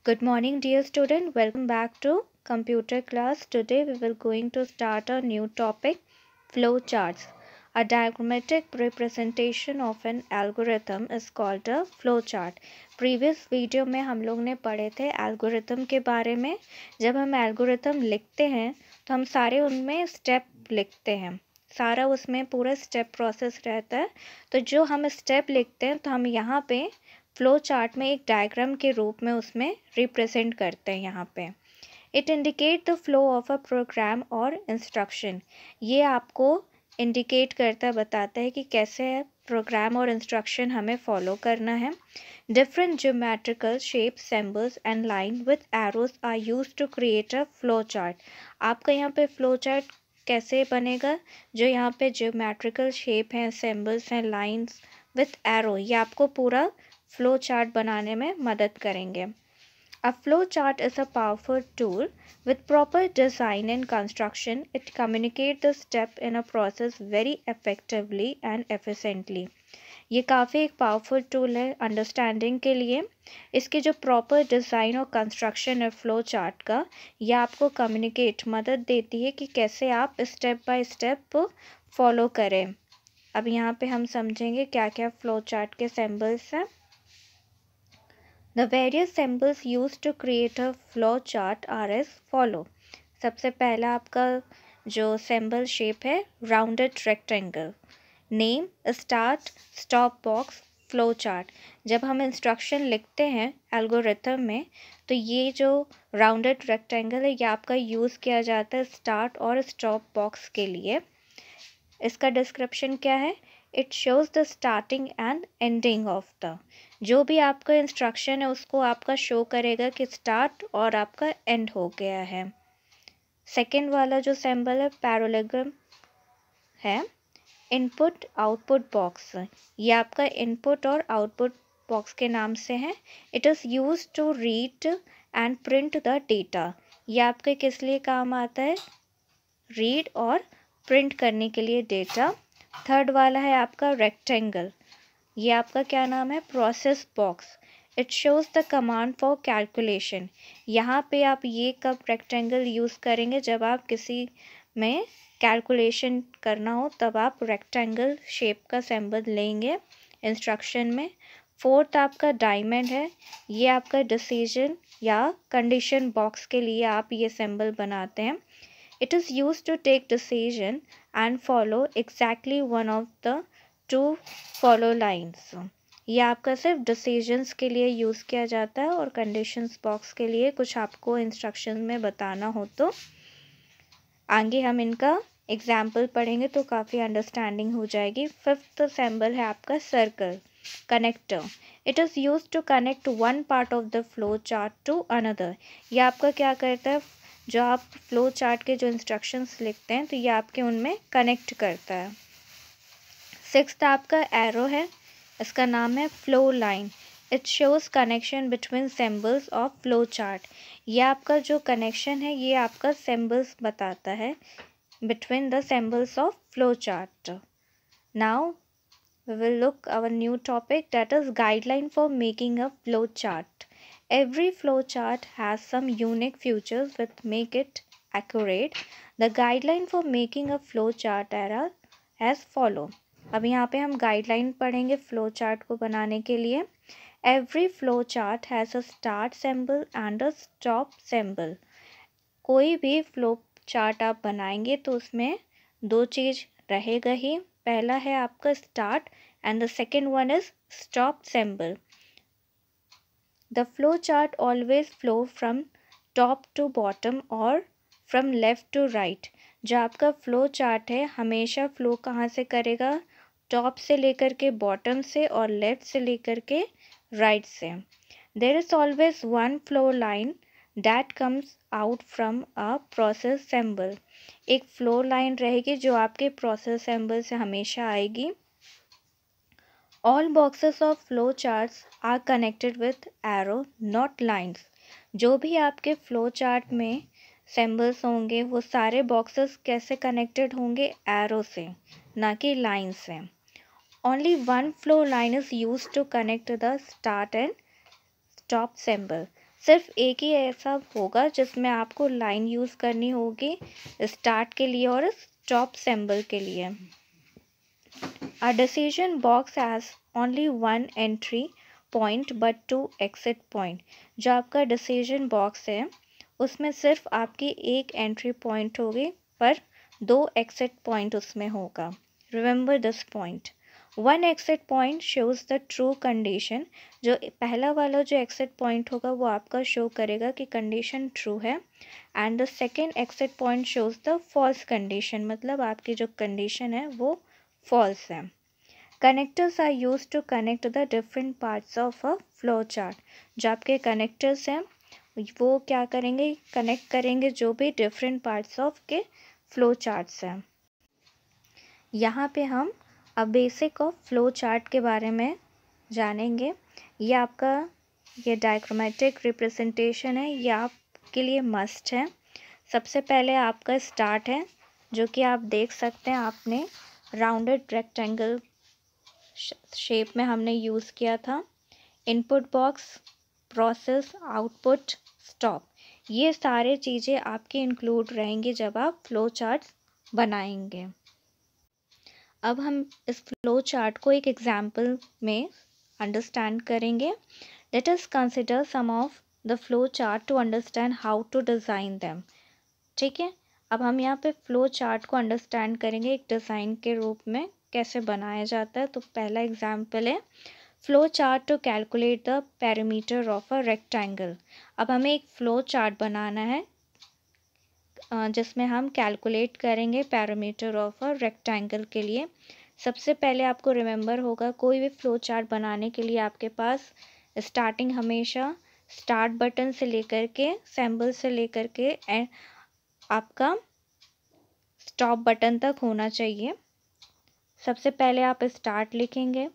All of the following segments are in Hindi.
Good morning, dear student. Welcome back to computer class. Today we will going to start a new topic, flow charts. A diagrammatic representation of an algorithm is called a flow chart. Previous video में हम लोग ने पढ़े थे algorithm के बारे में. जब हम algorithm लिखते हैं तो हम सारे उनमें step लिखते हैं. सारा उसमें पूरा स्टेप प्रोसेस रहता है. तो जो हम स्टेप लिखते हैं तो हम यहाँ पे फ्लो चार्ट में एक डायग्राम के रूप में उसमें रिप्रेजेंट करते हैं. यहाँ पे it indicate the flow of a program और इंस्ट्रक्शन. ये आपको इंडिकेट करता बताता है कि कैसे प्रोग्राम और इंस्ट्रक्शन हमें फॉलो करना है. Different geometrical shape symbols and line with arrows are use to create a flow chart. आपका यहाँ पे फ्लो चार्ट कैसे बनेगा? जो यहाँ पे ज्योमेट्रिकल शेप हैं, सिंबल्स हैं, लाइंस विथ एरो, ये आपको पूरा फ्लो चार्ट बनाने में मदद करेंगे. A flow chart is a powerful tool. With proper design and construction, it communicates the step in a process very effectively and efficiently. ये काफ़ी एक पावरफुल टूल है अंडरस्टैंडिंग के लिए. इसके जो प्रॉपर डिज़ाइन और कंस्ट्रक्शन है फ्लो चार्ट का, ये आपको कम्युनिकेट मदद देती है कि कैसे आप स्टेप बाय स्टेप फॉलो करें. अब यहाँ पे हम समझेंगे क्या क्या फ्लो चार्ट के सिंबल्स हैं. The various symbols used to create a flow chart are as follow. सबसे पहला आपका जो सिंबल शेप है rounded rectangle. Name start stop box flow chart. जब हम इंस्ट्रक्शन लिखते हैं एल्गोरिथम में तो ये जो राउंडेड रेक्टेंगल है ये आपका यूज़ किया जाता है स्टार्ट और स्टॉप बॉक्स के लिए. इसका डिस्क्रिप्शन क्या है? It shows the starting and ending of the. जो भी आपका इंस्ट्रक्शन है उसको आपका शो करेगा कि स्टार्ट और आपका एंड हो गया है. सेकेंड वाला जो सिंबल है पैरेललोग्राम है. इनपुट आउटपुट बॉक्स, ये आपका इनपुट और आउटपुट बॉक्स के नाम से है. It is use to read and print the data. ये आपके किस लिए काम आता है? रीड और प्रिंट करने के लिए डेटा. थर्ड वाला है आपका रेक्टेंगल. ये आपका क्या नाम है? Process box. It shows the command for calculation. यहाँ पे आप ये कब रेक्टेंगल यूज़ करेंगे? जब आप किसी में कैलकुलेशन करना हो तब आप रेक्टेंगल शेप का सिंबल लेंगे इंस्ट्रक्शन में. फोर्थ आपका डायमंड है. ये आपका डिसीजन या कंडीशन बॉक्स के लिए आप ये सिंबल बनाते हैं. It is use to take decision and follow exactly one of the two follow lines. ये आपका सिर्फ डिसीजंस के लिए यूज़ किया जाता है और कंडीशंस बॉक्स के लिए कुछ आपको इंस्ट्रक्शन में बताना हो तो. आगे हम इनका एग्जाम्पल पढ़ेंगे तो काफ़ी अंडरस्टैंडिंग हो जाएगी. फिफ्थ सिंबल है आपका circle connector. It is use to connect one part of the flow chart to another. ये आपका क्या करता है? जो आप फ्लो चार्ट के जो इंस्ट्रक्शंस लिखते हैं तो ये आपके उनमें कनेक्ट करता है. सिक्स्थ आपका एरो है. इसका नाम है flow line. It shows connection between symbols of flow chart. ये आपका जो कनेक्शन है ये आपका सिंबल्स बताता है between the symbols of flow chart. Now we will look our new topic, that is guideline for making a flow chart. Every flow chart has some unique features which make it accurate. The guideline for making a flow chart are as follow. अब यहाँ पे हम गाइडलाइन पढ़ेंगे फ्लो चार्ट को बनाने के लिए. Every flow chart has a start symbol and a stop symbol. कोई भी फ्लो चार्ट आप बनाएंगे तो उसमें दो चीज़ रहेगा ही. पहला है आपका start and the second one is stop symbol. The flow chart always flow from top to bottom or from left to right. जो आपका फ्लो चार्ट है हमेशा फ्लो कहाँ से करेगा? टॉप से लेकर के बॉटम से और लेफ्ट से लेकर के राइट से. There is always one flow line that comes out from a process symbol. एक फ्लो लाइन रहेगी जो आपके प्रोसेस सिंबल से हमेशा आएगी. All boxes of flow charts are connected with arrow, not lines. जो भी आपके फ्लो चार्ट में सिंबल्स होंगे वो सारे बॉक्सेस कैसे कनेक्टेड होंगे? एरो से, ना कि लाइन से. Only one flow line is used to connect the start and stop symbol. सिर्फ एक ही ऐसा होगा जिसमें आपको लाइन यूज़ करनी होगी स्टार्ट के लिए और स्टॉप सिंबल के लिए। A decision box has only one entry point but two exit point। जो आपका डिसीजन बॉक्स है उसमें सिर्फ आपकी एक एंट्री पॉइंट होगी पर 2 एक्सिट पॉइंट उसमें होगा। Remember this point. One exit point shows the true condition. जो पहला वाला जो एक्सिट पॉइंट होगा वो आपका शो करेगा कि कंडीशन ट्रू है, and the second exit point shows the false condition, मतलब आपकी जो कंडीशन है वो फॉल्स है। Connectors are use to connect the different parts of a flow chart. जो आपके कनेक्टर्स हैं वो क्या करेंगे, कनेक्ट करेंगे जो भी डिफरेंट पार्ट्स ऑफ के फ्लो चार्ट्स हैं। यहाँ पे हम अब बेसिक ऑफ फ्लो चार्ट के बारे में जानेंगे। ये आपका ये डायग्रामेटिक रिप्रेजेंटेशन है, ये आपके लिए मस्ट है। सबसे पहले आपका स्टार्ट है जो कि आप देख सकते हैं, आपने राउंडेड रेक्टेंगल शेप में हमने यूज़ किया था। Input box, process, output, stop, ये सारे चीज़ें आपकी इंक्लूड रहेंगी जब आप फ्लो चार्ट बनाएंगे। अब हम इस फ्लो चार्ट को एक एग्जाम्पल में अंडरस्टैंड करेंगे। Let us consider some of the flow chart to understand how to design them. ठीक है, अब हम यहाँ पे फ्लो चार्ट को अंडरस्टैंड करेंगे एक डिज़ाइन के रूप में कैसे बनाया जाता है। तो पहला एग्जाम्पल है flow chart to calculate the perimeter of a rectangle. अब हमें एक फ्लो चार्ट बनाना है जिसमें हम कैलकुलेट करेंगे पैरामीटर ऑफ अ रेक्टेंगल के लिए। सबसे पहले आपको रिमेंबर होगा कोई भी फ्लो चार्ट बनाने के लिए आपके पास स्टार्टिंग हमेशा स्टार्ट बटन से लेकर के सिंबल से लेकर के आपका स्टॉप बटन तक होना चाहिए। सबसे पहले आप स्टार्ट लिखेंगे।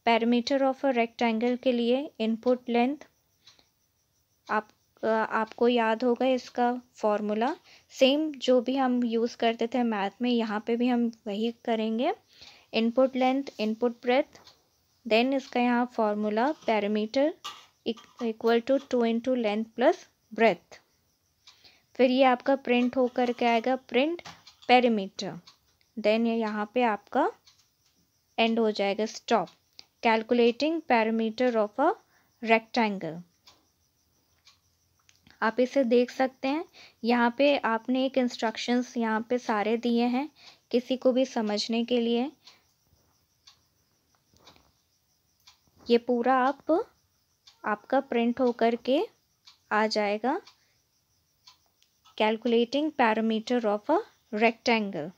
पैरामीटर ऑफ अ रेक्टेंगल के लिए इनपुट लेंथ, आपको याद होगा इसका फॉर्मूला, सेम जो भी हम यूज़ करते थे मैथ में, यहाँ पे भी हम वही करेंगे। Input length, input breadth, then इसका यहाँ formula parameter equal to 2 into length plus breadth. फिर ये आपका प्रिंट होकर के आएगा प्रिंट पेरीमीटर, देन यहाँ पे आपका एंड हो जाएगा stop calculating parameter of a rectangle. आप इसे देख सकते हैं, यहाँ पे आपने एक इंस्ट्रक्शंस यहाँ पे सारे दिए हैं किसी को भी समझने के लिए। ये पूरा आपका प्रिंट होकर के आ जाएगा calculating parameter of a rectangle.